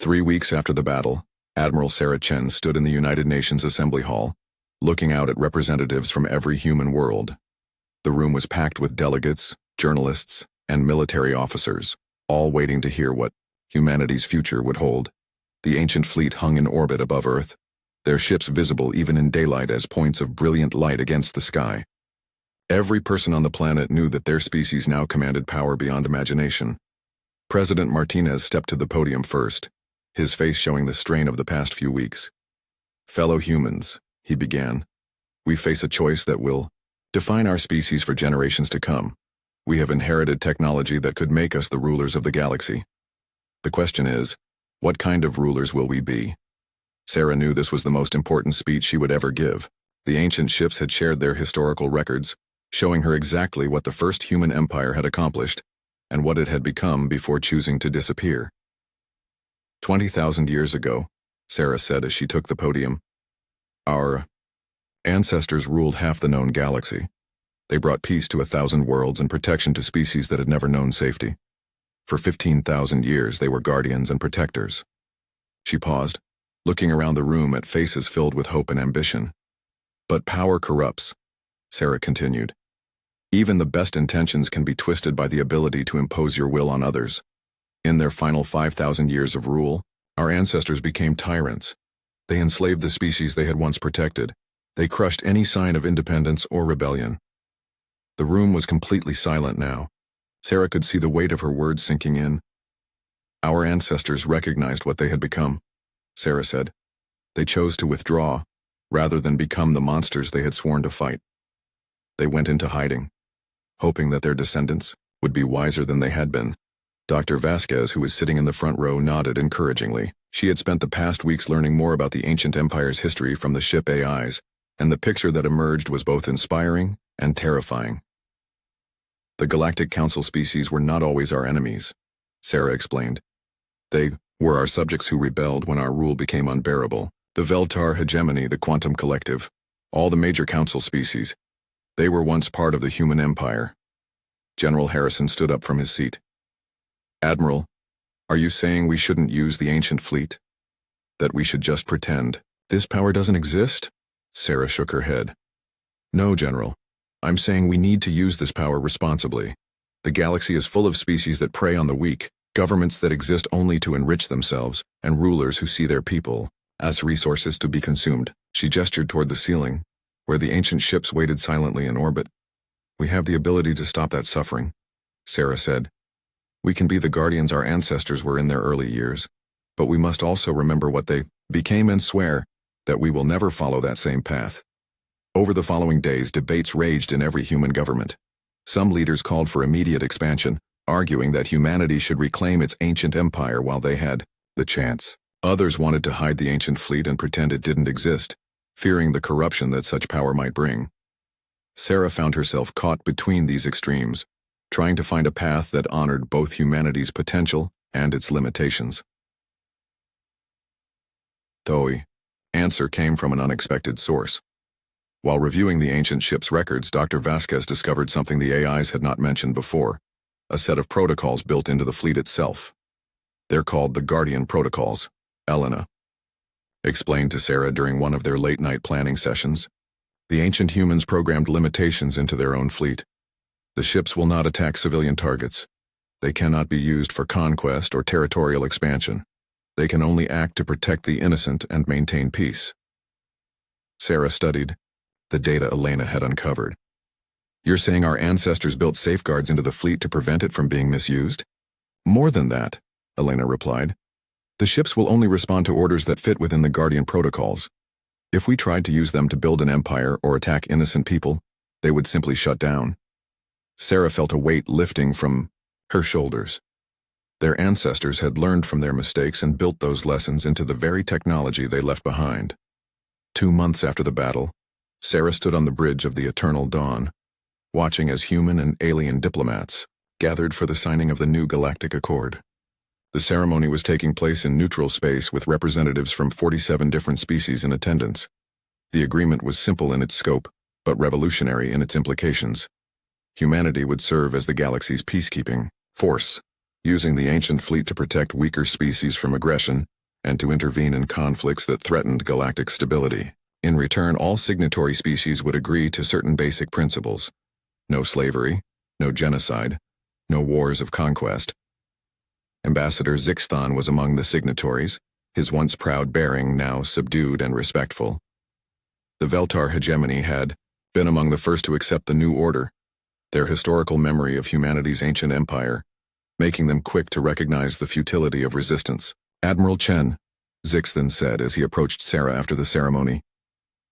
3 weeks after the battle, Admiral Sarah Chen stood in the United Nations Assembly Hall, looking out at representatives from every human world. The room was packed with delegates, journalists, and military officers, all waiting to hear what humanity's future would hold. The ancient fleet hung in orbit above Earth, their ships visible even in daylight as points of brilliant light against the sky. Every person on the planet knew that their species now commanded power beyond imagination. President Martinez stepped to the podium first, his face showing the strain of the past few weeks. "Fellow humans," he began, "we face a choice that will define our species for generations to come. We have inherited technology that could make us the rulers of the galaxy. The question is, what kind of rulers will we be?" Sarah knew this was the most important speech she would ever give. The ancient ships had shared their historical records, showing her exactly what the first human empire had accomplished and what it had become before choosing to disappear. 20,000 years ago, Sarah said as she took the podium, our ancestors ruled half the known galaxy. They brought peace to 1,000 worlds and protection to species that had never known safety. For 15,000 years, they were guardians and protectors. She paused, looking around the room at faces filled with hope and ambition. But power corrupts, Sarah continued. Even the best intentions can be twisted by the ability to impose your will on others. In their final 5,000 years of rule, our ancestors became tyrants. They enslaved the species they had once protected. They crushed any sign of independence or rebellion. The room was completely silent now. Sarah could see the weight of her words sinking in. Our ancestors recognized what they had become, Sarah said. They chose to withdraw, rather than become the monsters they had sworn to fight. They went into hiding, hoping that their descendants would be wiser than they had been. Dr. Vasquez, who was sitting in the front row, nodded encouragingly. She had spent the past weeks learning more about the ancient empire's history from the ship AIs, and the picture that emerged was both inspiring and terrifying. The Galactic Council species were not always our enemies, Sarah explained. They were our subjects who rebelled when our rule became unbearable. The Veltar hegemony, the Quantum Collective, all the major council species, they were once part of the human empire. General Harrison stood up from his seat. Admiral, are you saying we shouldn't use the ancient fleet? That we should just pretend this power doesn't exist? Sarah shook her head. No, General. I'm saying we need to use this power responsibly. The galaxy is full of species that prey on the weak, governments that exist only to enrich themselves, and rulers who see their people as resources to be consumed. She gestured toward the ceiling, where the ancient ships waited silently in orbit. We have the ability to stop that suffering, Sarah said. We can be the guardians our ancestors were in their early years, but we must also remember what they became and swear that we will never follow that same path. Over the following days, debates raged in every human government. Some leaders called for immediate expansion, arguing that humanity should reclaim its ancient empire while they had the chance. Others wanted to hide the ancient fleet and pretend it didn't exist, fearing the corruption that such power might bring. Sarah found herself caught between these extremes, trying to find a path that honored both humanity's potential and its limitations. The answer came from an unexpected source. While reviewing the ancient ship's records, Dr. Vasquez discovered something the AIs had not mentioned before, a set of protocols built into the fleet itself. They're called the Guardian Protocols, Elena explained to Sarah during one of their late-night planning sessions. The ancient humans programmed limitations into their own fleet. The ships will not attack civilian targets. They cannot be used for conquest or territorial expansion. They can only act to protect the innocent and maintain peace. Sarah studied the data Elena had uncovered. You're saying our ancestors built safeguards into the fleet to prevent it from being misused? More than that, Elena replied. The ships will only respond to orders that fit within the Guardian protocols. If we tried to use them to build an empire or attack innocent people, they would simply shut down. Sarah felt a weight lifting from her shoulders. Their ancestors had learned from their mistakes and built those lessons into the very technology they left behind. 2 months after the battle, Sarah stood on the bridge of the Eternal Dawn, watching as human and alien diplomats gathered for the signing of the new Galactic Accord. The ceremony was taking place in neutral space with representatives from 47 different species in attendance. The agreement was simple in its scope, but revolutionary in its implications. Humanity would serve as the galaxy's peacekeeping force, using the ancient fleet to protect weaker species from aggression and to intervene in conflicts that threatened galactic stability. In return, all signatory species would agree to certain basic principles. No slavery, no genocide, no wars of conquest. Ambassador Zixthon was among the signatories, his once proud bearing now subdued and respectful. The Veltar hegemony had been among the first to accept the new order, their historical memory of humanity's ancient empire, making them quick to recognize the futility of resistance. Admiral Chen, Zixthon said as he approached Sarah after the ceremony,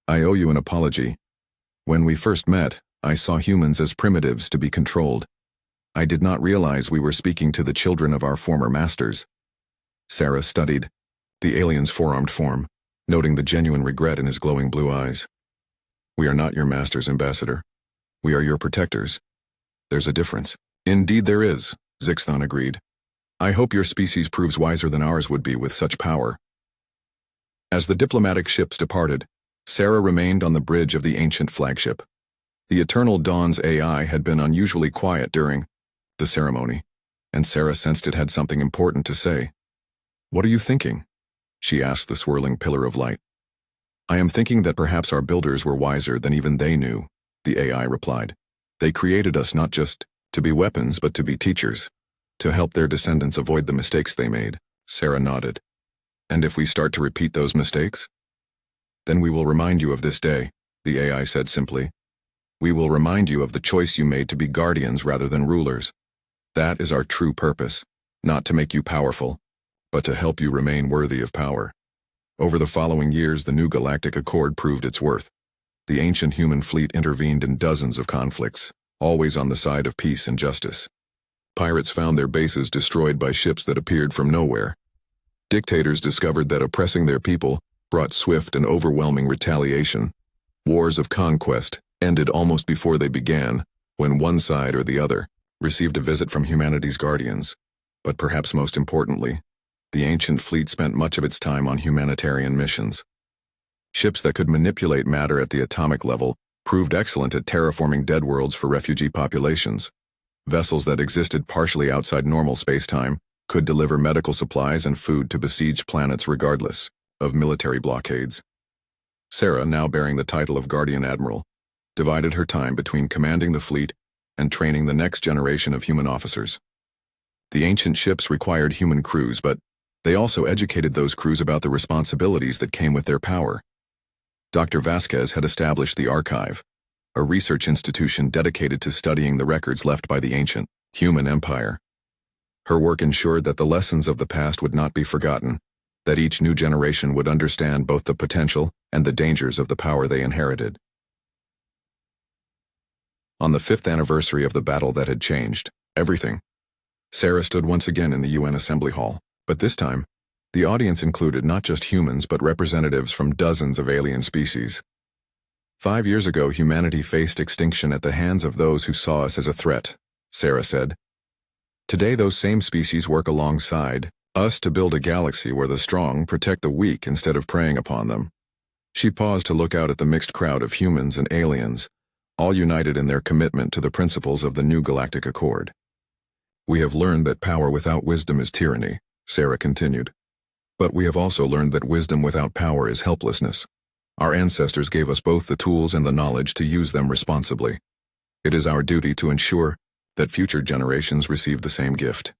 I owe you an apology. When we first met, I saw humans as primitives to be controlled. I did not realize we were speaking to the children of our former masters. Sarah studied the alien's four-armed form, noting the genuine regret in his glowing blue eyes. We are not your masters, Ambassador. We are your protectors. There's a difference. Indeed there is, Zixthon agreed. I hope your species proves wiser than ours would be with such power. As the diplomatic ships departed, Sarah remained on the bridge of the ancient flagship. The Eternal Dawn's AI had been unusually quiet during the ceremony, and Sarah sensed it had something important to say. What are you thinking? She asked the swirling pillar of light. I am thinking that perhaps our builders were wiser than even they knew, the AI replied. They created us not just to be weapons but to be teachers, to help their descendants avoid the mistakes they made. Sarah nodded. And if we start to repeat those mistakes? Then we will remind you of this day, the AI said simply. We will remind you of the choice you made to be guardians rather than rulers. That is our true purpose, not to make you powerful, but to help you remain worthy of power. Over the following years, the new Galactic Accord proved its worth. The ancient human fleet intervened in dozens of conflicts, always on the side of peace and justice. Pirates found their bases destroyed by ships that appeared from nowhere. Dictators discovered that oppressing their people brought swift and overwhelming retaliation. Wars of conquest ended almost before they began, when one side or the other received a visit from humanity's guardians. But perhaps most importantly, the ancient fleet spent much of its time on humanitarian missions. Ships that could manipulate matter at the atomic level proved excellent at terraforming dead worlds for refugee populations. Vessels that existed partially outside normal space-time could deliver medical supplies and food to besieged planets regardless of military blockades. Sarah, now bearing the title of Guardian Admiral, divided her time between commanding the fleet and training the next generation of human officers. The ancient ships required human crews, but they also educated those crews about the responsibilities that came with their power. Dr. Vasquez had established the Archive, a research institution dedicated to studying the records left by the ancient human empire. Her work ensured that the lessons of the past would not be forgotten, that each new generation would understand both the potential and the dangers of the power they inherited. On the 5th anniversary of the battle that had changed everything, Sarah stood once again in the UN Assembly Hall, but this time, the audience included not just humans but representatives from dozens of alien species. 5 years ago, humanity faced extinction at the hands of those who saw us as a threat, Sarah said. Today, those same species work alongside us to build a galaxy where the strong protect the weak instead of preying upon them. She paused to look out at the mixed crowd of humans and aliens, all united in their commitment to the principles of the new Galactic Accord. We have learned that power without wisdom is tyranny, Sarah continued. But we have also learned that wisdom without power is helplessness. Our ancestors gave us both the tools and the knowledge to use them responsibly. It is our duty to ensure that future generations receive the same gift.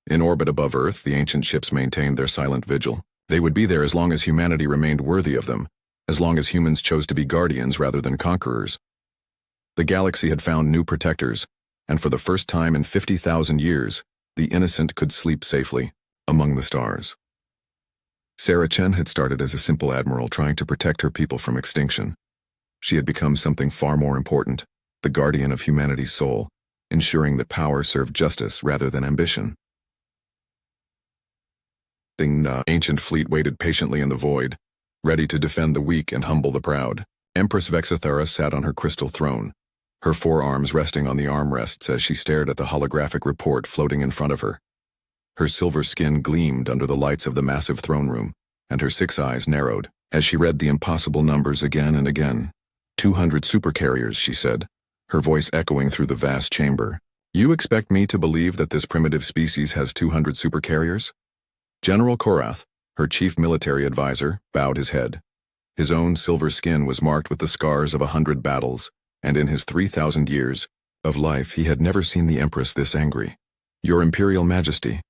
In orbit above Earth, the ancient ships maintained their silent vigil. They would be there as long as humanity remained worthy of them, as long as humans chose to be guardians rather than conquerors. The galaxy had found new protectors, and for the first time in 50,000 years, the innocent could sleep safely among the stars. Sarah Chen had started as a simple admiral trying to protect her people from extinction. She had become something far more important, the guardian of humanity's soul, ensuring that power served justice rather than ambition. The ancient fleet waited patiently in the void, ready to defend the weak and humble the proud. Empress Vexithara sat on her crystal throne, her forearms resting on the armrests as she stared at the holographic report floating in front of her. Her silver skin gleamed under the lights of the massive throne room, and her 6 eyes narrowed as she read the impossible numbers again and again. 200 supercarriers, she said, her voice echoing through the vast chamber. You expect me to believe that this primitive species has 200 supercarriers? General Korath, her chief military advisor, bowed his head. His own silver skin was marked with the scars of 100 battles, and in his 3,000 years of life he had never seen the Empress this angry. Your Imperial Majesty,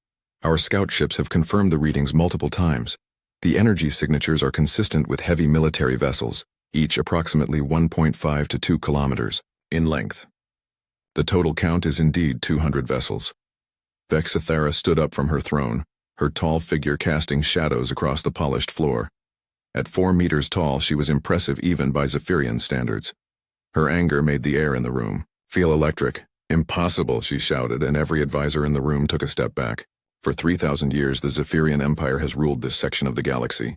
our scout ships have confirmed the readings multiple times. The energy signatures are consistent with heavy military vessels, each approximately 1.5 to 2 kilometers in length. The total count is indeed 200 vessels. Vexithara stood up from her throne, her tall figure casting shadows across the polished floor. At 4 meters tall, she was impressive even by Zephyrian standards. Her anger made the air in the room feel electric. Impossible, she shouted, and every advisor in the room took a step back. For 3,000 years, the Zephyrian Empire has ruled this section of the galaxy.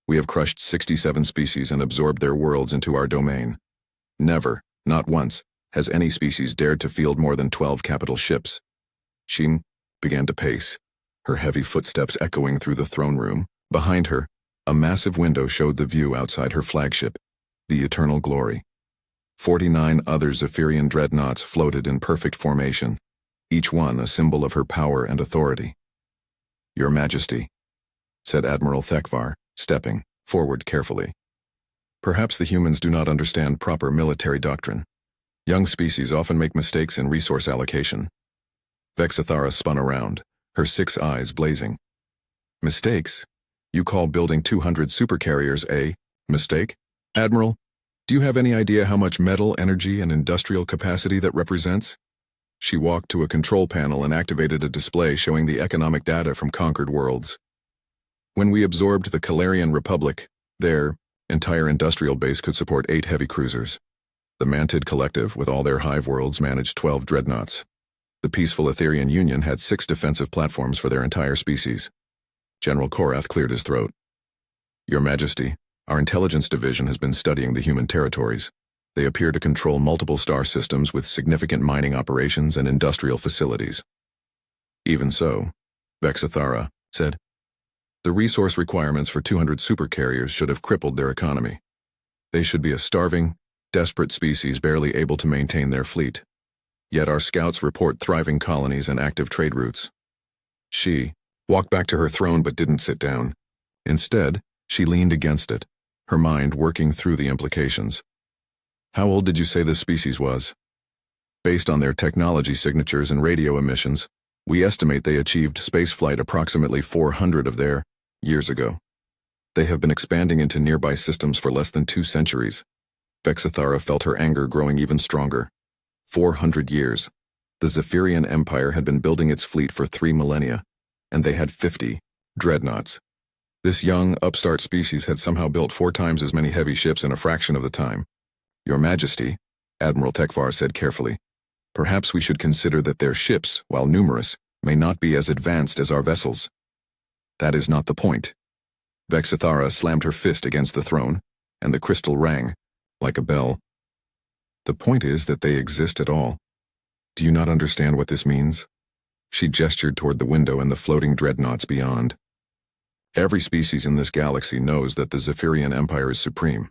We have crushed 67 species and absorbed their worlds into our domain. Never, not once, has any species dared to field more than 12 capital ships. She began to pace, her heavy footsteps echoing through the throne room. Behind her, a massive window showed the view outside her flagship, the Eternal Glory. 49 other Zephyrian dreadnoughts floated in perfect formation, each one a symbol of her power and authority. Your Majesty, said Admiral Thekvar, stepping forward carefully. Perhaps the humans do not understand proper military doctrine. Young species often make mistakes in resource allocation. Vexithara spun around, her 6 eyes blazing. Mistakes? You call building 200 supercarriers a mistake? Admiral, do you have any idea how much metal, energy, and industrial capacity that represents? She walked to a control panel and activated a display showing the economic data from conquered worlds. When we absorbed the Calarian Republic, their entire industrial base could support 8 heavy cruisers. The Mantid Collective, with all their hive worlds, managed 12 dreadnoughts. The peaceful Etherian Union had 6 defensive platforms for their entire species. General Korath cleared his throat. Your Majesty, our intelligence division has been studying the human territories. They appear to control multiple star systems with significant mining operations and industrial facilities. Even so, Vexithara said, the resource requirements for 200 supercarriers should have crippled their economy. They should be a starving, desperate species barely able to maintain their fleet. Yet our scouts report thriving colonies and active trade routes. She walked back to her throne but didn't sit down. Instead, she leaned against it, her mind working through the implications. How old did you say this species was? Based on their technology signatures and radio emissions, we estimate they achieved spaceflight approximately 400 of their years ago. They have been expanding into nearby systems for less than 2 centuries. Vexithara felt her anger growing even stronger. 400 years. The Zephyrian Empire had been building its fleet for 3 millennia, and they had 50 dreadnoughts. This young, upstart species had somehow built 4 times as many heavy ships in a fraction of the time. Your Majesty, Admiral Thekvar said carefully, perhaps we should consider that their ships, while numerous, may not be as advanced as our vessels. That is not the point. Vexithara slammed her fist against the throne, and the crystal rang, like a bell. The point is that they exist at all. Do you not understand what this means? She gestured toward the window and the floating dreadnoughts beyond. Every species in this galaxy knows that the Zephyrian Empire is supreme.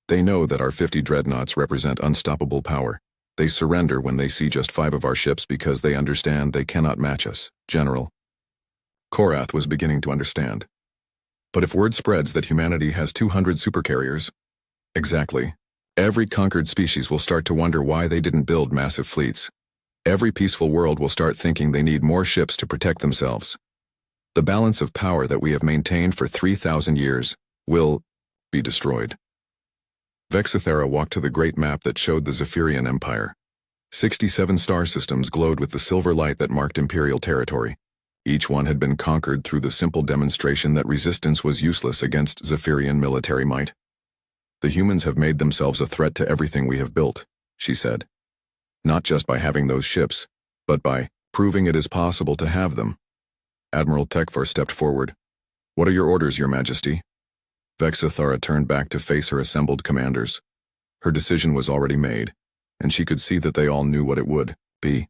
They know that our 50 dreadnoughts represent unstoppable power. They surrender when they see just 5 of our ships because they understand they cannot match us, General. Korath was beginning to understand. But if word spreads that humanity has 200 supercarriers, exactly, every conquered species will start to wonder why they didn't build massive fleets. Every peaceful world will start thinking they need more ships to protect themselves. The balance of power that we have maintained for 3,000 years will be destroyed. Vexithara walked to the great map that showed the Zephyrian Empire. 67 star systems glowed with the silver light that marked Imperial territory. Each one had been conquered through the simple demonstration that resistance was useless against Zephyrian military might. The humans have made themselves a threat to everything we have built, she said. Not just by having those ships, but by proving it is possible to have them. Admiral Thekvar stepped forward. What are your orders, Your Majesty? Vexithara turned back to face her assembled commanders. Her decision was already made, and she could see that they all knew what it would be.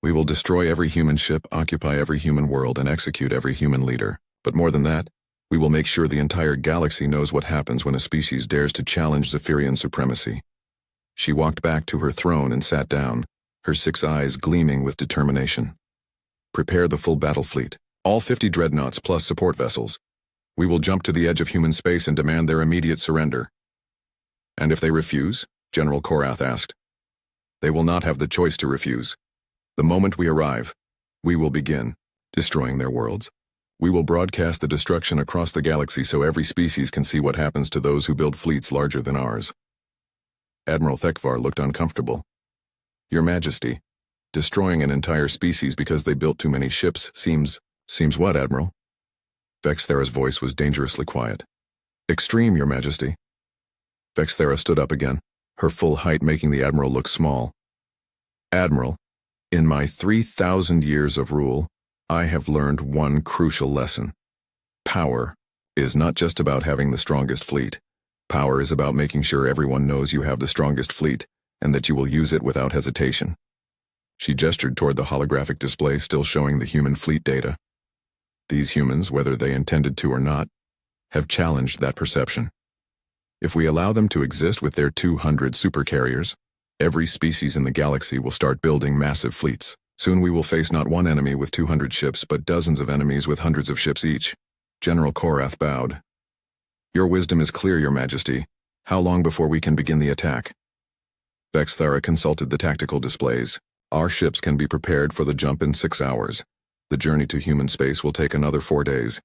We will destroy every human ship, occupy every human world, and execute every human leader. But more than that, we will make sure the entire galaxy knows what happens when a species dares to challenge Zephyrian supremacy. She walked back to her throne and sat down, her 6 eyes gleaming with determination. "Prepare the full battle fleet, all 50 dreadnoughts plus support vessels. We will jump to the edge of human space and demand their immediate surrender." "And if they refuse?" General Korath asked. "They will not have the choice to refuse. The moment we arrive, we will begin destroying their worlds. We will broadcast the destruction across the galaxy so every species can see what happens to those who build fleets larger than ours." Admiral Thekvar looked uncomfortable. "Your Majesty, destroying an entire species because they built too many ships seems what, Admiral?" Vexthera's voice was dangerously quiet. "Extreme, Your Majesty." Vexthera stood up again, her full height making the Admiral look small. "Admiral, in my 3,000 years of rule, I have learned one crucial lesson. Power is not just about having the strongest fleet. Power is about making sure everyone knows you have the strongest fleet and that you will use it without hesitation." She gestured toward the holographic display still showing the human fleet data. These humans, whether they intended to or not, have challenged that perception. If we allow them to exist with their 200 supercarriers, every species in the galaxy will start building massive fleets. Soon we will face not one enemy with 200 ships, but dozens of enemies with hundreds of ships each. General Korath bowed. "Your wisdom is clear, Your Majesty. How long before we can begin the attack?" Vexthera consulted the tactical displays. "Our ships can be prepared for the jump in 6 hours. The journey to human space will take another 4 days.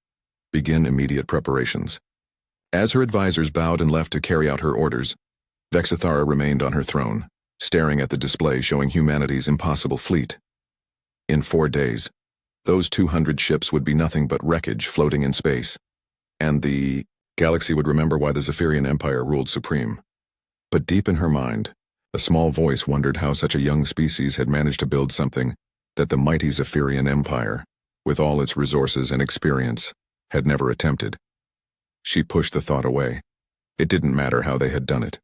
Begin immediate preparations." As her advisors bowed and left to carry out her orders, Vexthera remained on her throne, staring at the display showing humanity's impossible fleet. In 4 days, those 200 ships would be nothing but wreckage floating in space, and the galaxy would remember why the Zephyrian Empire ruled supreme. But deep in her mind, a small voice wondered how such a young species had managed to build something that the mighty Zephyrian Empire, with all its resources and experience, had never attempted. She pushed the thought away. It didn't matter how they had done it.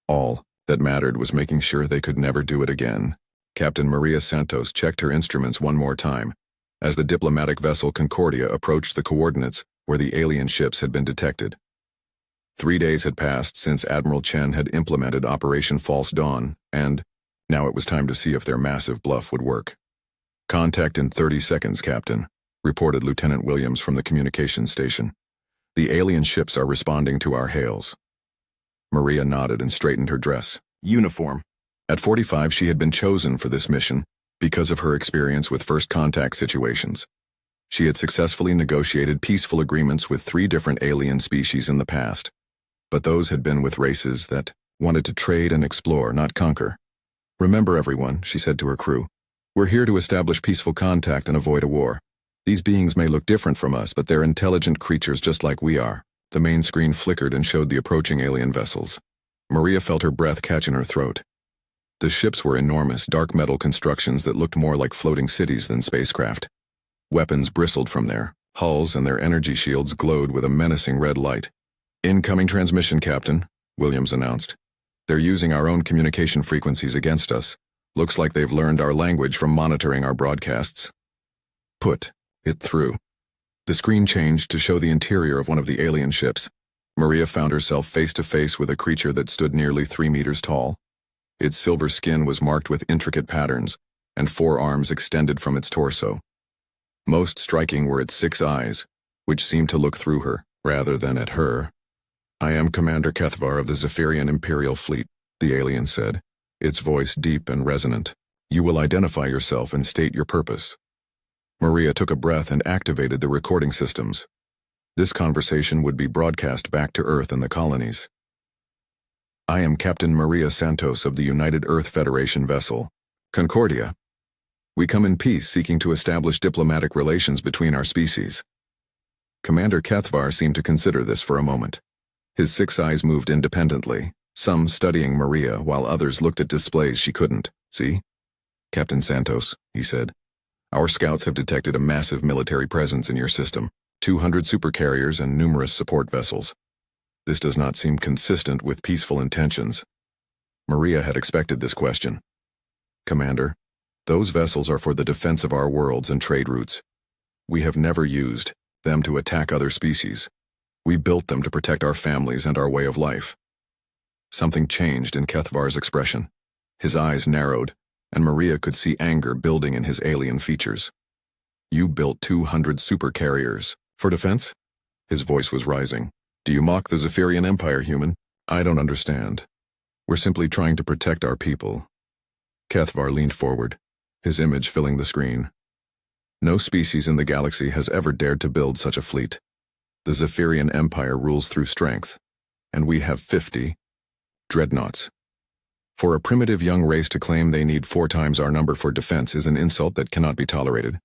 All that mattered was making sure they could never do it again. Captain Maria Santos checked her instruments one more time as the diplomatic vessel Concordia approached the coordinates where the alien ships had been detected. 3 days had passed since Admiral Chen had implemented Operation False Dawn, and now it was time to see if their massive bluff would work. "Contact in 30 seconds, Captain," reported Lieutenant Williams from the communications station. "The alien ships are responding to our hails." Maria nodded and straightened her dress. Uniform. At 45, she had been chosen for this mission because of her experience with first contact situations. She had successfully negotiated peaceful agreements with 3 different alien species in the past, but those had been with races that wanted to trade and explore, not conquer. "Remember, everyone," she said to her crew, "we're here to establish peaceful contact and avoid a war. These beings may look different from us, but they're intelligent creatures just like we are." The main screen flickered and showed the approaching alien vessels. Maria felt her breath catch in her throat. The ships were enormous, dark metal constructions that looked more like floating cities than spacecraft. Weapons bristled from their hulls and their energy shields glowed with a menacing red light. "Incoming transmission, Captain," Williams announced. "They're using our own communication frequencies against us. Looks like they've learned our language from monitoring our broadcasts." "Put it through." The screen changed to show the interior of one of the alien ships. Maria found herself face to face with a creature that stood nearly 3 meters tall. Its silver skin was marked with intricate patterns, and 4 arms extended from its torso. Most striking were its 6 eyes, which seemed to look through her, rather than at her. "I am Commander Kethvar of the Zephyrian Imperial Fleet," the alien said, its voice deep and resonant. "You will identify yourself and state your purpose." Maria took a breath and activated the recording systems. This conversation would be broadcast back to Earth and the colonies. "I am Captain Maria Santos of the United Earth Federation vessel, Concordia. We come in peace seeking to establish diplomatic relations between our species." Commander Kethvar seemed to consider this for a moment. His 6 eyes moved independently, some studying Maria while others looked at displays she couldn't see. "Captain Santos," he said, "our scouts have detected a massive military presence in your system, 200 supercarriers and numerous support vessels. This does not seem consistent with peaceful intentions." Maria had expected this question. "Commander, those vessels are for the defense of our worlds and trade routes. We have never used them to attack other species. We built them to protect our families and our way of life." Something changed in Kethvar's expression. His eyes narrowed, and Maria could see anger building in his alien features. You built 200 supercarriers. For defense? His voice was rising. Do you mock the Zephyrian Empire, human? I don't understand. We're simply trying to protect our people. Kethvar leaned forward, his image filling the screen. No species in the galaxy has ever dared to build such a fleet. The Zephyrian Empire rules through strength, and we have 50 dreadnoughts. For a primitive young race to claim they need 4 times our number for defense is an insult that cannot be tolerated.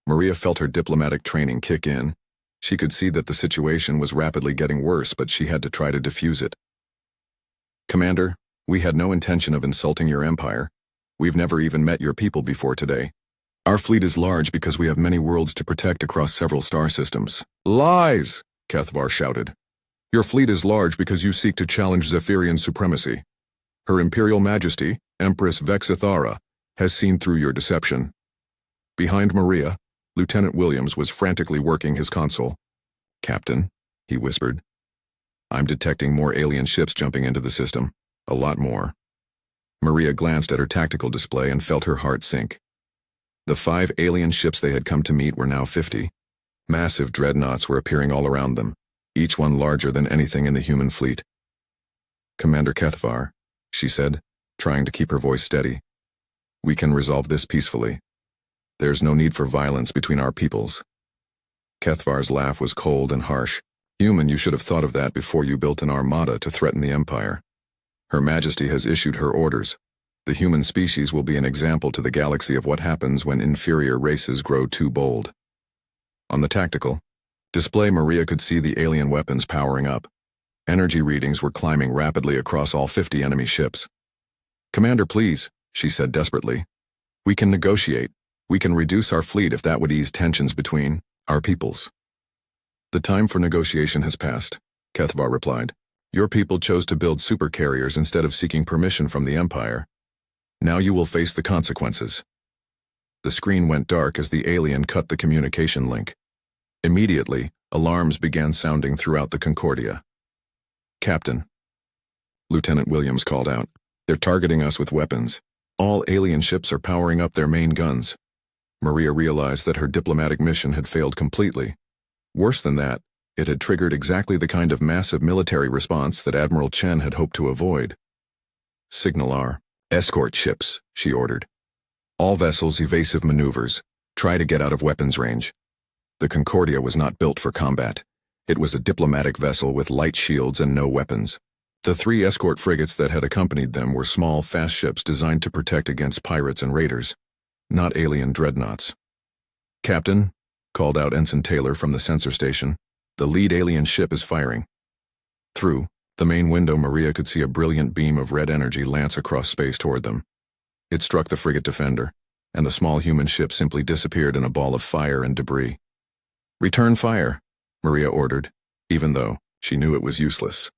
Maria felt her diplomatic training kick in. She could see that the situation was rapidly getting worse, but she had to try to defuse it. Commander, we had no intention of insulting your empire. We've never even met your people before today. Our fleet is large because we have many worlds to protect across several star systems. Lies! Kethvar shouted. Your fleet is large because you seek to challenge Zephyrian supremacy. Her Imperial Majesty, Empress Vexithara, has seen through your deception. Behind Maria, Lieutenant Williams was frantically working his console. Captain, he whispered. I'm detecting more alien ships jumping into the system. A lot more. Maria glanced at her tactical display and felt her heart sink. The 5 alien ships they had come to meet were now 50. Massive dreadnoughts were appearing all around them, each one larger than anything in the human fleet. Commander Kethvar, she said, trying to keep her voice steady. We can resolve this peacefully. There's no need for violence between our peoples. Kethvar's laugh was cold and harsh. Human, you should have thought of that before you built an armada to threaten the Empire. Her Majesty has issued her orders. The human species will be an example to the galaxy of what happens when inferior races grow too bold. On the tactical display, Maria could see the alien weapons powering up. Energy readings were climbing rapidly across all 50 enemy ships. Commander, please, she said desperately. We can negotiate. We can reduce our fleet if that would ease tensions between our peoples. The time for negotiation has passed, Kethvar replied. Your people chose to build supercarriers instead of seeking permission from the Empire. Now you will face the consequences. The screen went dark as the alien cut the communication link. Immediately, alarms began sounding throughout the Concordia. Captain, Lieutenant Williams called out. They're targeting us with weapons. All alien ships are powering up their main guns. Maria realized that her diplomatic mission had failed completely. Worse than that, it had triggered exactly the kind of massive military response that Admiral Chen had hoped to avoid. Signal our escort ships, she ordered. All vessels evasive maneuvers. Try to get out of weapons range. The Concordia was not built for combat. It was a diplomatic vessel with light shields and no weapons. The 3 escort frigates that had accompanied them were small, fast ships designed to protect against pirates and raiders, not alien dreadnoughts. Captain, called out Ensign Taylor from the sensor station, the lead alien ship is firing. Through the main window, Maria could see a brilliant beam of red energy lance across space toward them. It struck the frigate defender, and the small human ship simply disappeared in a ball of fire and debris. Return fire, Maria ordered, even though she knew it was useless.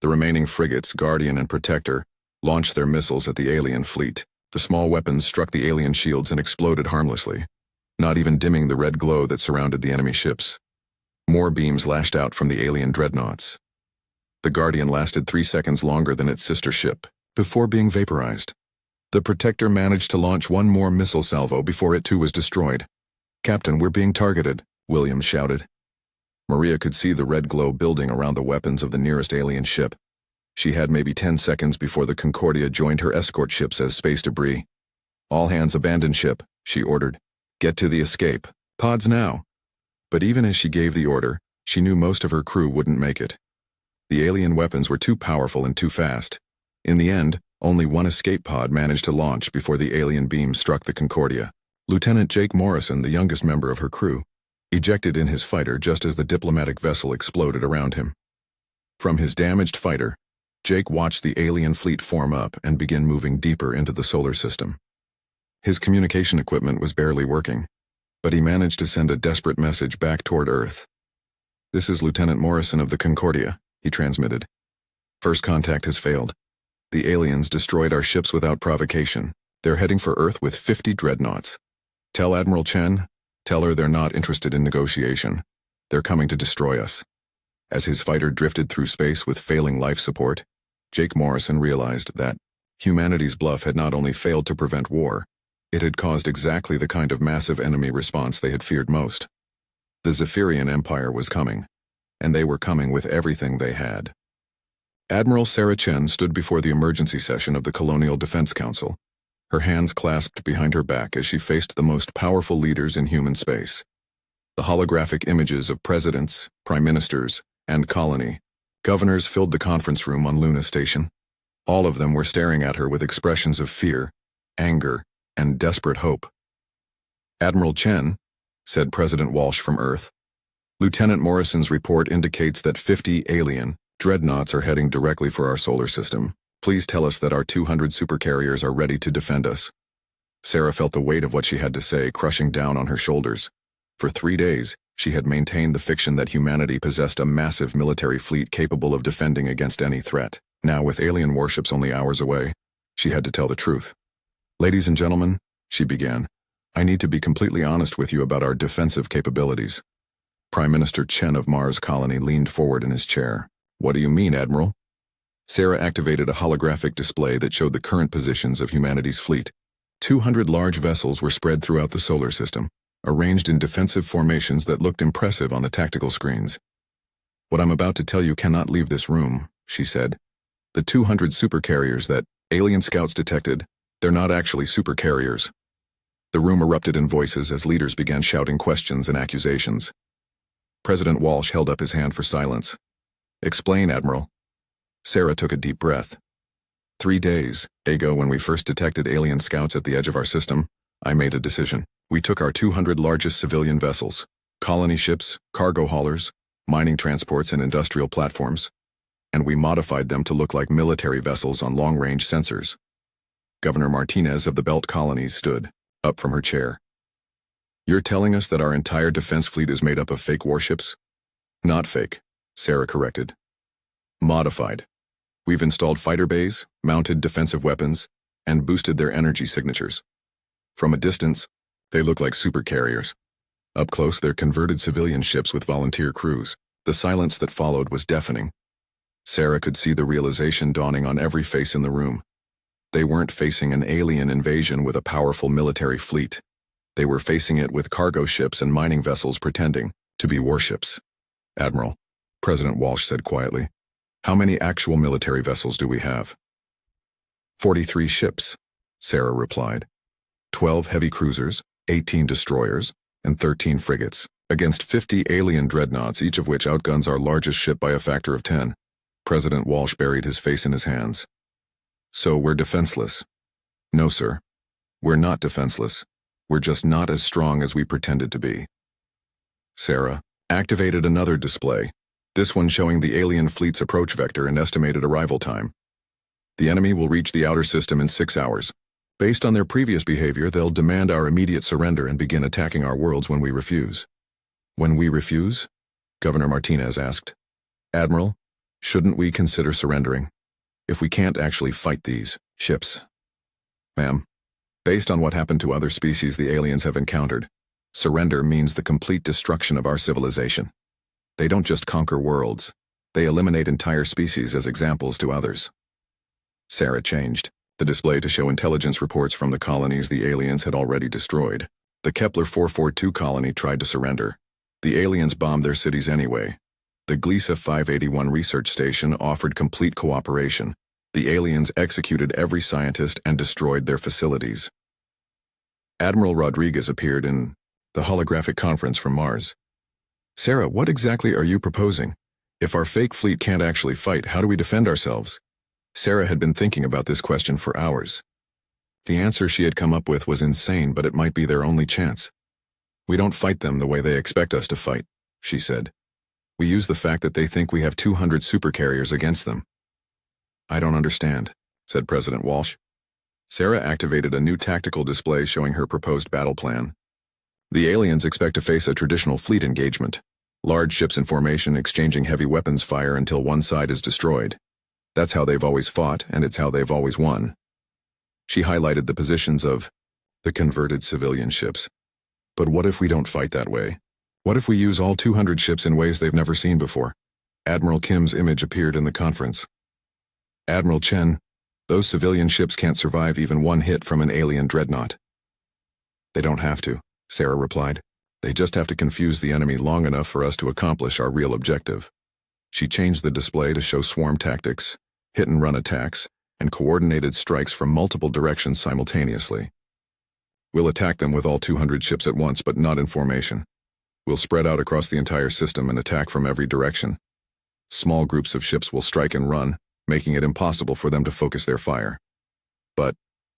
The remaining frigates, Guardian and Protector, launched their missiles at the alien fleet. The small weapons struck the alien shields and exploded harmlessly, not even dimming the red glow that surrounded the enemy ships. More beams lashed out from the alien dreadnoughts. The Guardian lasted 3 seconds longer than its sister ship, before being vaporized. The Protector managed to launch one more missile salvo before it too was destroyed. Captain, we're being targeted, Williams shouted. Maria could see the red glow building around the weapons of the nearest alien ship. She had maybe 10 seconds before the Concordia joined her escort ships as space debris. All hands abandon ship, she ordered. Get to the escape pods now. But even as she gave the order, she knew most of her crew wouldn't make it. The alien weapons were too powerful and too fast. In the end, only one escape pod managed to launch before the alien beam struck the Concordia. Lieutenant Jake Morrison, the youngest member of her crew, ejected in his fighter just as the diplomatic vessel exploded around him. From his damaged fighter, Jake watched the alien fleet form up and begin moving deeper into the solar system. His communication equipment was barely working, but he managed to send a desperate message back toward Earth. This is Lieutenant Morrison of the Concordia, he transmitted. First contact has failed. The aliens destroyed our ships without provocation. They're heading for Earth with 50 dreadnoughts. Tell Admiral Chen, tell her they're not interested in negotiation. They're coming to destroy us. As his fighter drifted through space with failing life support, Jake Morrison realized that Humanity's bluff had not only failed to prevent war, it had caused exactly the kind of massive enemy response they had feared most. The Zephyrian Empire was coming, and they were coming with everything they had. Admiral Sarah Chen stood before the emergency session of the Colonial Defense Council, her hands clasped behind her back as she faced the most powerful leaders in human space. The holographic images of presidents, prime ministers, and colony governors filled the conference room on Luna Station. All of them were staring at her with expressions of fear, anger, and desperate hope. "Admiral Chen," said President Walsh from Earth, "Lieutenant Morrison's report indicates that 50 alien dreadnoughts are heading directly for our solar system. Please tell us that our 200 supercarriers are ready to defend us." Sarah felt the weight of what she had to say crushing down on her shoulders. For 3 days, she had maintained the fiction that humanity possessed a massive military fleet capable of defending against any threat. Now, with alien warships only hours away, she had to tell the truth. "Ladies and gentlemen," she began, "I need to be completely honest with you about our defensive capabilities." Prime Minister Chen of Mars Colony leaned forward in his chair. "What do you mean, Admiral?" Sarah activated a holographic display that showed the current positions of humanity's fleet. 200 large vessels were spread throughout the solar system, arranged in defensive formations that looked impressive on the tactical screens. "What I'm about to tell you cannot leave this room," she said. "The 200 supercarriers that alien scouts detected, they're not actually supercarriers." The room erupted in voices as leaders began shouting questions and accusations. President Walsh held up his hand for silence. "Explain, Admiral." Sarah took a deep breath. 3 days ago, when we first detected alien scouts at the edge of our system, I made a decision. We took our 200 largest civilian vessels, colony ships, cargo haulers, mining transports, and industrial platforms, and we modified them to look like military vessels on long-range sensors. Governor Martinez of the Belt Colonies stood up from her chair. "You're telling us that our entire defense fleet is made up of fake warships?" "Not fake," Sarah corrected. "Modified. We've installed fighter bays, mounted defensive weapons, and boosted their energy signatures. From a distance, they look like supercarriers. Up close, they're converted civilian ships with volunteer crews." The silence that followed was deafening. Sarah could see the realization dawning on every face in the room. They weren't facing an alien invasion with a powerful military fleet. They were facing it with cargo ships and mining vessels pretending to be warships. "Admiral," President Walsh said quietly, "how many actual military vessels do we have?" 43 ships, Sarah replied. 12 heavy cruisers, 18 destroyers, and 13 frigates, against 50 alien dreadnoughts, each of which outguns our largest ship by a factor of 10. President Walsh buried his face in his hands. "So we're defenseless?" "No, sir. We're not defenseless. We're just not as strong as we pretended to be." Sarah activated another display, this one showing the alien fleet's approach vector and estimated arrival time. "The enemy will reach the outer system in 6 hours. Based on their previous behavior, they'll demand our immediate surrender and begin attacking our worlds when we refuse." "When we refuse?" Governor Martinez asked. "Admiral, shouldn't we consider surrendering? If we can't actually fight these ships?" "Ma'am, based on what happened to other species the aliens have encountered, surrender means the complete destruction of our civilization. They don't just conquer worlds, they eliminate entire species as examples to others." Sarah changed the display to show intelligence reports from the colonies the aliens had already destroyed. The Kepler 442 colony tried to surrender. The aliens bombed their cities anyway. The Gliesa 581 research station offered complete cooperation. The aliens executed every scientist and destroyed their facilities. Admiral Rodriguez appeared in the holographic conference from Mars. "Sarah, what exactly are you proposing? If our fake fleet can't actually fight, how do we defend ourselves?" Sarah had been thinking about this question for hours. The answer she had come up with was insane, but it might be their only chance. "We don't fight them the way they expect us to fight," she said. "We use the fact that they think we have 200 supercarriers against them." "I don't understand," said President Walsh. Sarah activated a new tactical display showing her proposed battle plan. "The aliens expect to face a traditional fleet engagement. Large ships in formation exchanging heavy weapons fire until one side is destroyed. That's how they've always fought, and it's how they've always won." She highlighted the positions of the converted civilian ships. "But what if we don't fight that way? What if we use all 200 ships in ways they've never seen before?" Admiral Kim's image appeared in the conference. "Admiral Chen, Those civilian ships can't survive even one hit from an alien dreadnought. They don't have to, Sarah replied. They just have to confuse the enemy long enough for us to accomplish our real objective. She changed the display to show swarm tactics, hit-and-run attacks, and coordinated strikes from multiple directions simultaneously. We'll attack them with all 200 ships at once, but not in formation. We'll spread out across the entire system and attack from every direction. Small groups of ships will strike and run, making it impossible for them to focus their fire. But,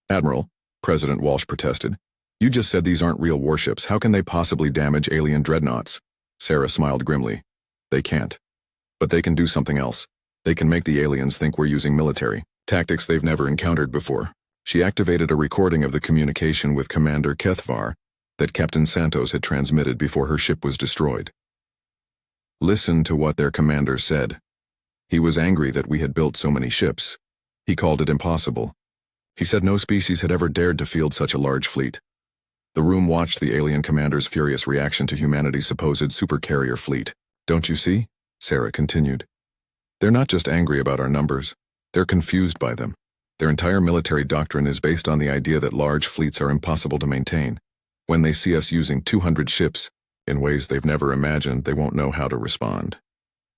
Admiral, President Walsh protested, you just said these aren't real warships. How can they possibly damage alien dreadnoughts? Sarah smiled grimly. They can't. But they can do something else. They can make the aliens think we're using military tactics they've never encountered before. She activated a recording of the communication with Commander Kethvar that Captain Santos had transmitted before her ship was destroyed. Listen to what their commander said. He was angry that we had built so many ships. He called it impossible. He said no species had ever dared to field such a large fleet. The room watched the alien commander's furious reaction to humanity's supposed supercarrier fleet. Don't you see? Sarah continued. They're not just angry about our numbers. They're confused by them. Their entire military doctrine is based on the idea that large fleets are impossible to maintain. When they see us using 200 ships, in ways they've never imagined, they won't know how to respond.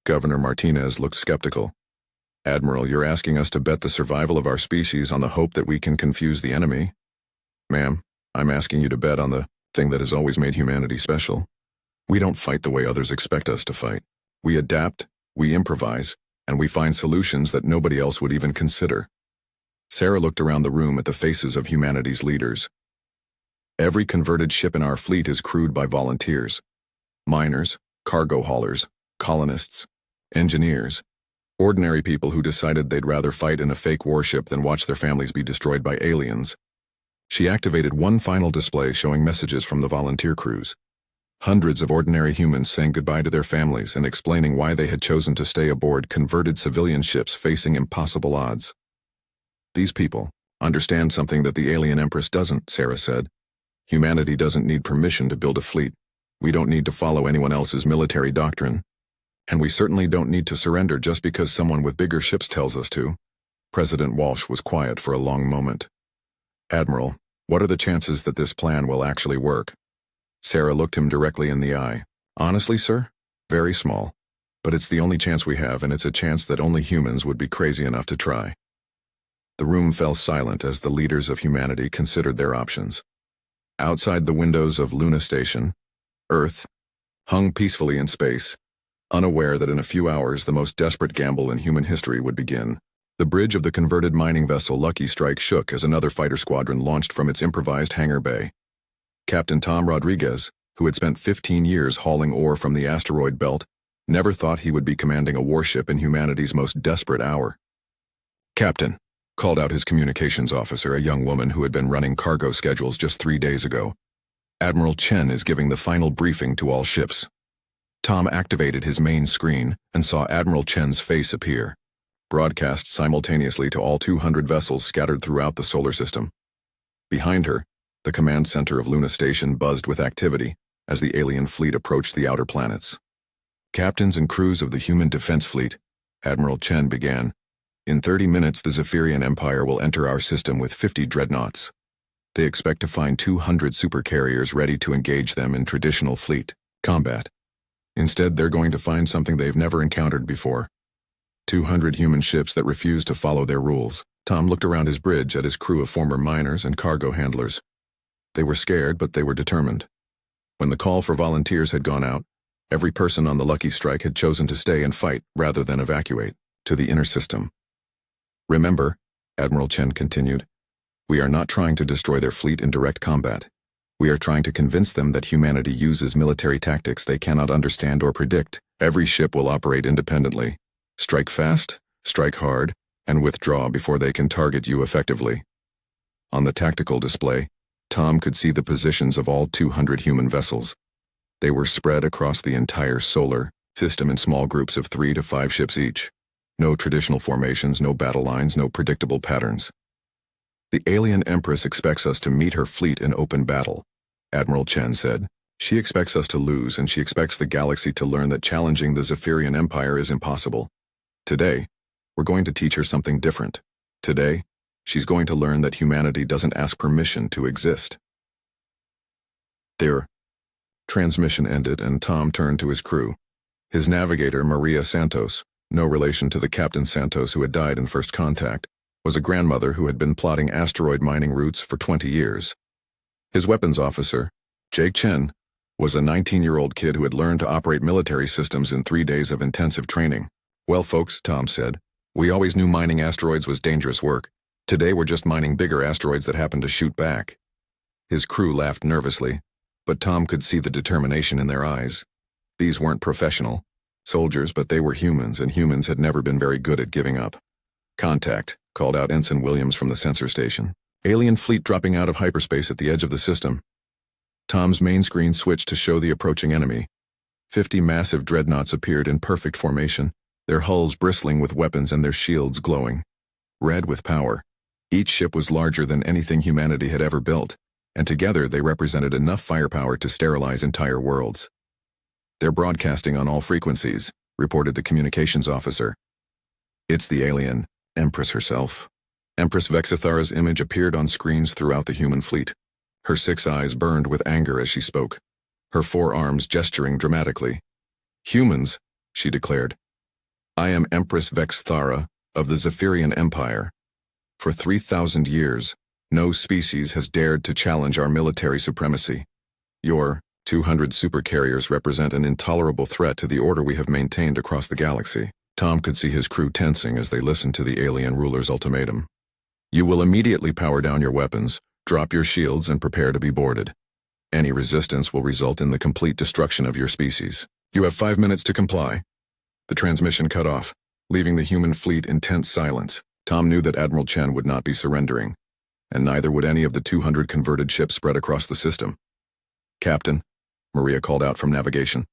Governor Martinez looked skeptical. Admiral, you're asking us to bet the survival of our species on the hope that we can confuse the enemy? Ma'am, I'm asking you to bet on the thing that has always made humanity special. We don't fight the way others expect us to fight. We adapt, we improvise, and we find solutions that nobody else would even consider. Sarah looked around the room at the faces of humanity's leaders. Every converted ship in our fleet is crewed by volunteers. Miners, cargo haulers, colonists, engineers, ordinary people who decided they'd rather fight in a fake warship than watch their families be destroyed by aliens. She activated one final display showing messages from the volunteer crews. Hundreds of ordinary humans saying goodbye to their families and explaining why they had chosen to stay aboard converted civilian ships facing impossible odds. These people understand something that the alien Empress doesn't, Sarah said. Humanity doesn't need permission to build a fleet. We don't need to follow anyone else's military doctrine. And we certainly don't need to surrender just because someone with bigger ships tells us to. President Walsh was quiet for a long moment. Admiral, what are the chances that this plan will actually work? Sarah looked him directly in the eye. Honestly, sir? Very small. But it's the only chance we have, and it's a chance that only humans would be crazy enough to try. The room fell silent as the leaders of humanity considered their options. Outside the windows of Luna Station, Earth hung peacefully in space, unaware that in a few hours the most desperate gamble in human history would begin. The bridge of the converted mining vessel Lucky Strike shook as another fighter squadron launched from its improvised hangar bay. Captain Tom Rodriguez, who had spent 15 years hauling ore from the asteroid belt, never thought he would be commanding a warship in humanity's most desperate hour. Captain, called out his communications officer, a young woman who had been running cargo schedules just 3 days ago. Admiral Chen is giving the final briefing to all ships. Tom activated his main screen and saw Admiral Chen's face appear, broadcast simultaneously to all 200 vessels scattered throughout the solar system. Behind her, the command center of Luna Station buzzed with activity as the alien fleet approached the outer planets. Captains and crews of the human defense fleet, Admiral Chen began. In 30 minutes, the Zephyrian Empire will enter our system with 50 dreadnoughts. They expect to find 200 supercarriers ready to engage them in traditional fleet combat. Instead, they're going to find something they've never encountered before. 200 human ships that refuse to follow their rules. Tom looked around his bridge at his crew of former miners and cargo handlers. They were scared, but they were determined. When the call for volunteers had gone out, every person on the Lucky Strike had chosen to stay and fight rather than evacuate to the inner system. Remember, Admiral Chen continued, we are not trying to destroy their fleet in direct combat. We are trying to convince them that humanity uses military tactics they cannot understand or predict. Every ship will operate independently. Strike fast, strike hard, and withdraw before they can target you effectively. On the tactical display, Tom could see the positions of all 200 human vessels. They were spread across the entire solar system in small groups of 3 to 5 ships each. No traditional formations, no battle lines, no predictable patterns. The alien Empress expects us to meet her fleet in open battle, Admiral Chen said. She expects us to lose, and she expects the galaxy to learn that challenging the Zephyrian Empire is impossible. Today, we're going to teach her something different. Today, She's going to learn that humanity doesn't ask permission to exist. Their transmission ended and Tom turned to his crew. His navigator, Maria Santos, no relation to the Captain Santos who had died in first contact, was a grandmother who had been plotting asteroid mining routes for 20 years. His weapons officer, Jake Chen, was a 19-year-old kid who had learned to operate military systems in 3 days of intensive training. Well, folks, Tom said, we always knew mining asteroids was dangerous work. Today we're just mining bigger asteroids that happen to shoot back. His crew laughed nervously, but Tom could see the determination in their eyes. These weren't professional soldiers, but they were humans, and humans had never been very good at giving up. Contact, called out Ensign Williams from the sensor station. Alien fleet dropping out of hyperspace at the edge of the system. Tom's main screen switched to show the approaching enemy. 50 massive dreadnoughts appeared in perfect formation, their hulls bristling with weapons and their shields glowing red with power. Each ship was larger than anything humanity had ever built, and together they represented enough firepower to sterilize entire worlds. They're broadcasting on all frequencies, reported the communications officer. It's the alien, Empress herself. Empress Vexithara's image appeared on screens throughout the human fleet. Her 6 eyes burned with anger as she spoke, her 4 arms gesturing dramatically. Humans, she declared. I am Empress Vexithara of the Zephyrian Empire. For 3,000 years, no species has dared to challenge our military supremacy. Your 200 supercarriers represent an intolerable threat to the order we have maintained across the galaxy. Tom could see his crew tensing as they listened to the alien ruler's ultimatum. You will immediately power down your weapons, drop your shields, and prepare to be boarded. Any resistance will result in the complete destruction of your species. You have 5 minutes to comply. The transmission cut off, leaving the human fleet in tense silence. Tom knew that Admiral Chen would not be surrendering, and neither would any of the 200 converted ships spread across the system. Captain, Maria called out from navigation.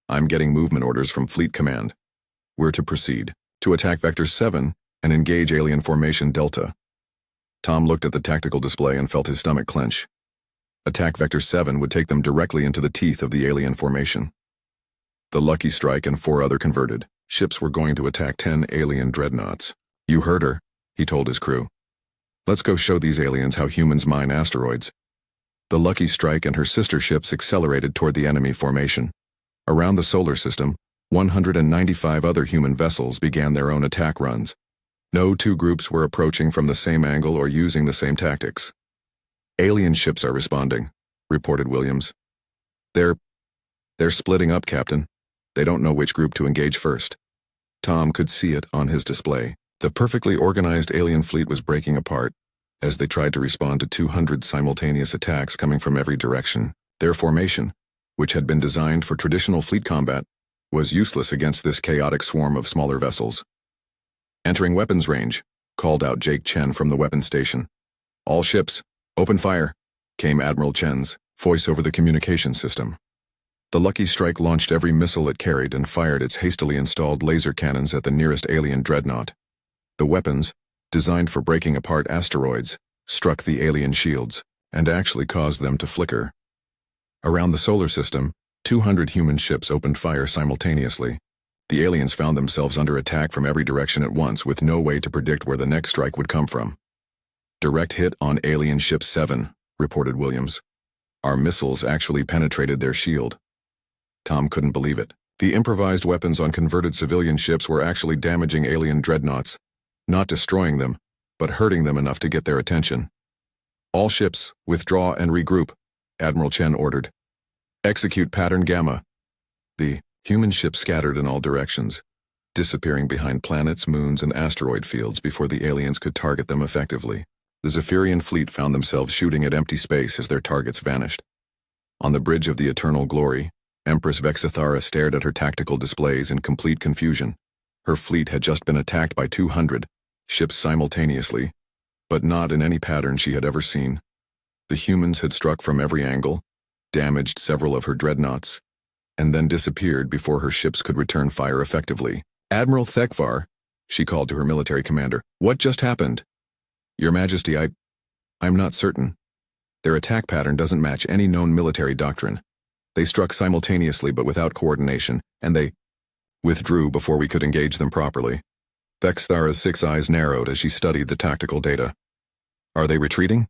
I'm getting movement orders from Fleet Command. We're to proceed to attack Vector 7 and engage Alien Formation Delta. Tom looked at the tactical display and felt his stomach clench. Attack Vector 7 would take them directly into the teeth of the alien formation. The Lucky Strike and 4 other converted ships were going to attack 10 alien dreadnoughts. You heard her, he told his crew. Let's go show these aliens how humans mine asteroids. The Lucky Strike and her sister ships accelerated toward the enemy formation. Around the solar system, 195 other human vessels began their own attack runs. No 2 groups were approaching from the same angle or using the same tactics. Alien ships are responding, reported Williams. They're splitting up, Captain. They don't know which group to engage first. Tom could see it on his display. The perfectly organized alien fleet was breaking apart as they tried to respond to 200 simultaneous attacks coming from every direction. Their formation, which had been designed for traditional fleet combat, was useless against this chaotic swarm of smaller vessels. Entering weapons range, called out Jake Chen from the weapons station. All ships, open fire, came Admiral Chen's voice over the communication system. The Lucky Strike launched every missile it carried and fired its hastily installed laser cannons at the nearest alien dreadnought. The weapons, designed for breaking apart asteroids, struck the alien shields and actually caused them to flicker. Around the solar system, 200 human ships opened fire simultaneously. The aliens found themselves under attack from every direction at once with no way to predict where the next strike would come from. Direct hit on Alien Ship 7, reported Williams. Our missiles actually penetrated their shield. Tom couldn't believe it. The improvised weapons on converted civilian ships were actually damaging alien dreadnoughts, not destroying them, but hurting them enough to get their attention. All ships, withdraw and regroup, Admiral Chen ordered. Execute Pattern Gamma. The human ships scattered in all directions, disappearing behind planets, moons, and asteroid fields before the aliens could target them effectively. The Zephyrian fleet found themselves shooting at empty space as their targets vanished. On the bridge of the Eternal Glory, Empress Vexithara stared at her tactical displays in complete confusion. Her fleet had just been attacked by 200 ships simultaneously, but not in any pattern she had ever seen. The humans had struck from every angle, damaged several of her dreadnoughts, and then disappeared before her ships could return fire effectively. Admiral Thekvar, she called to her military commander, what just happened? Your Majesty, I'm not certain. Their attack pattern doesn't match any known military doctrine. They struck simultaneously but without coordination, and they withdrew before we could engage them properly. Vexthara's 6 eyes narrowed as she studied the tactical data. Are they retreating?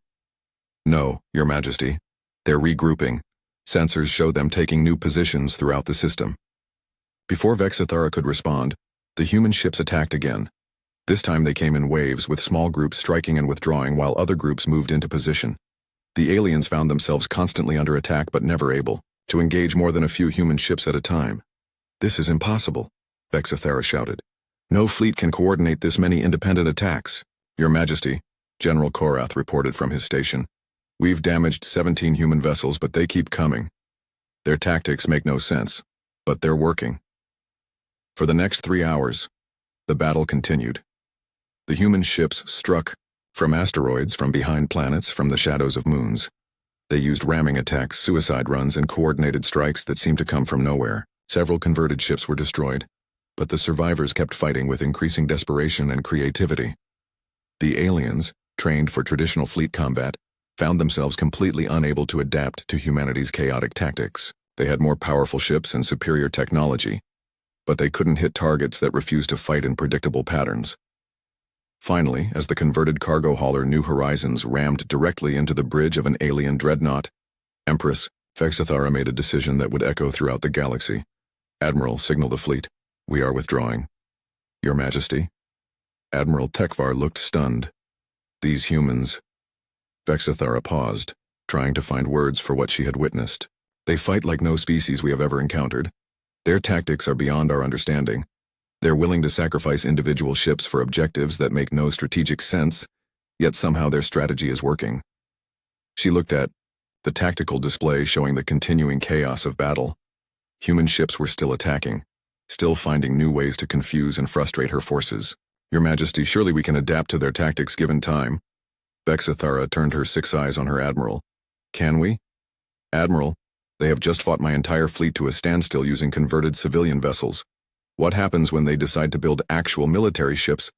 No, Your Majesty. They're regrouping. Sensors show them taking new positions throughout the system. Before Vexthara could respond, the human ships attacked again. This time they came in waves, with small groups striking and withdrawing while other groups moved into position. The aliens found themselves constantly under attack but never able to engage more than a few human ships at a time. This is impossible, Vexthara shouted. No fleet can coordinate this many independent attacks. Your Majesty, General Korath reported from his station. We've damaged 17 human vessels, but they keep coming. Their tactics make no sense, but they're working. For the next 3 hours, the battle continued. The human ships struck from asteroids, from behind planets, from the shadows of moons. They used ramming attacks, suicide runs, and coordinated strikes that seemed to come from nowhere. Several converted ships were destroyed, but the survivors kept fighting with increasing desperation and creativity. The aliens, trained for traditional fleet combat, found themselves completely unable to adapt to humanity's chaotic tactics. They had more powerful ships and superior technology, but they couldn't hit targets that refused to fight in predictable patterns. Finally, as the converted cargo hauler New Horizons rammed directly into the bridge of an alien dreadnought, Empress Vexthara made a decision that would echo throughout the galaxy. Admiral, signal the fleet. We are withdrawing. Your Majesty. Admiral Tekvar looked stunned. These humans. Vexthara paused, trying to find words for what she had witnessed. They fight like no species we have ever encountered. Their tactics are beyond our understanding. They're willing to sacrifice individual ships for objectives that make no strategic sense, yet somehow their strategy is working. She looked at the tactical display showing the continuing chaos of battle. Human ships were still attacking, still finding new ways to confuse and frustrate her forces. Your Majesty, surely we can adapt to their tactics given time. Vexthara turned her 6 eyes on her admiral. Can we? Admiral, they have just fought my entire fleet to a standstill using converted civilian vessels. What happens when they decide to build actual military ships